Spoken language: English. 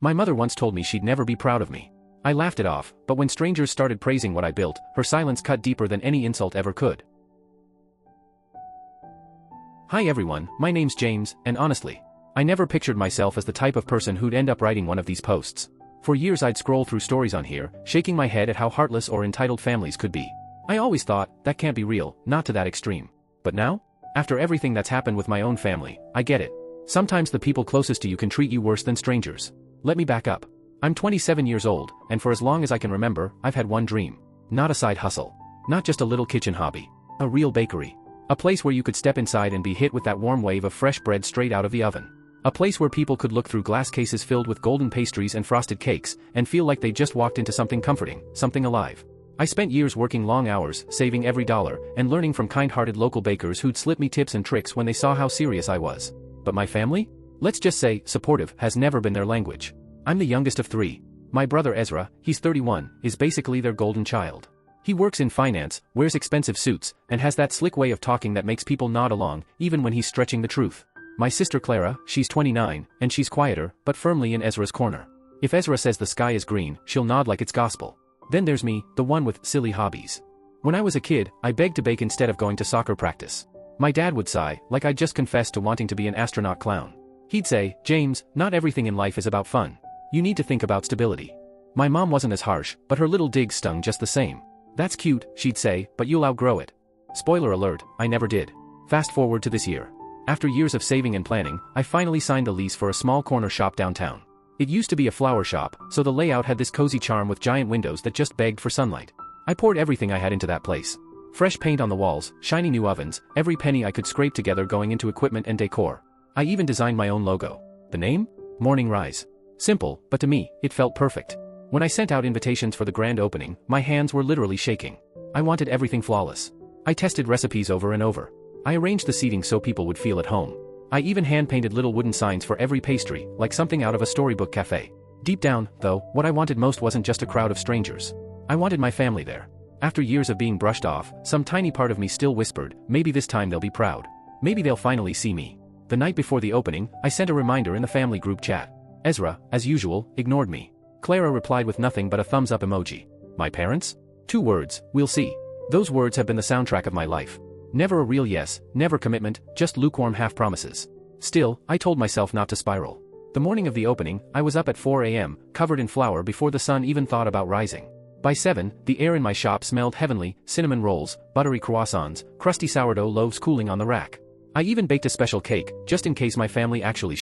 My mother once told me she'd never be proud of me. I laughed it off, but when strangers started praising what I built, her silence cut deeper than any insult ever could. Hi everyone, my name's James, and honestly, I never pictured myself as the type of person who'd end up writing one of these posts. For years I'd scroll through stories on here, shaking my head at how heartless or entitled families could be. I always thought, that can't be real, not to that extreme. But now? After everything that's happened with my own family, I get it. Sometimes the people closest to you can treat you worse than strangers. Let me back up. I'm 27 years old, and for as long as I can remember, I've had one dream. Not a side hustle. Not just a little kitchen hobby. A real bakery. A place where you could step inside and be hit with that warm wave of fresh bread straight out of the oven. A place where people could look through glass cases filled with golden pastries and frosted cakes, and feel like they just walked into something comforting, something alive. I spent years working long hours, saving every dollar, and learning from kind-hearted local bakers who'd slip me tips and tricks when they saw how serious I was. But my family? Let's just say, supportive has never been their language. I'm the youngest of three. My brother Ezra, he's 31, is basically their golden child. He works in finance, wears expensive suits, and has that slick way of talking that makes people nod along, even when he's stretching the truth. My sister Clara, she's 29, and she's quieter, but firmly in Ezra's corner. If Ezra says the sky is green, she'll nod like it's gospel. Then there's me, the one with silly hobbies. When I was a kid, I begged to bake instead of going to soccer practice. My dad would sigh, like I'd just confessed to wanting to be an astronaut clown. He'd say, James, not everything in life is about fun. You need to think about stability. My mom wasn't as harsh, but her little digs stung just the same. That's cute, she'd say, but you'll outgrow it. Spoiler alert, I never did. Fast forward to this year. After years of saving and planning, I finally signed a lease for a small corner shop downtown. It used to be a flower shop, so the layout had this cozy charm with giant windows that just begged for sunlight. I poured everything I had into that place. Fresh paint on the walls, shiny new ovens, every penny I could scrape together going into equipment and decor. I even designed my own logo. The name? Morning Rise. Simple, but to me, it felt perfect. When I sent out invitations for the grand opening, my hands were literally shaking. I wanted everything flawless. I tested recipes over and over. I arranged the seating so people would feel at home. I even hand-painted little wooden signs for every pastry, like something out of a storybook cafe. Deep down, though, what I wanted most wasn't just a crowd of strangers. I wanted my family there. After years of being brushed off, some tiny part of me still whispered, maybe this time they'll be proud. Maybe they'll finally see me. The night before the opening, I sent a reminder in the family group chat. Ezra, as usual, ignored me. Clara replied with nothing but a thumbs-up emoji. My parents? 2 words, we'll see. Those words have been the soundtrack of my life. Never a real yes, never commitment, just lukewarm half-promises. Still, I told myself not to spiral. The morning of the opening, I was up at 4 a.m., covered in flour before the sun even thought about rising. By 7, the air in my shop smelled heavenly, cinnamon rolls, buttery croissants, crusty sourdough loaves cooling on the rack. I even baked a special cake, just in case my family actually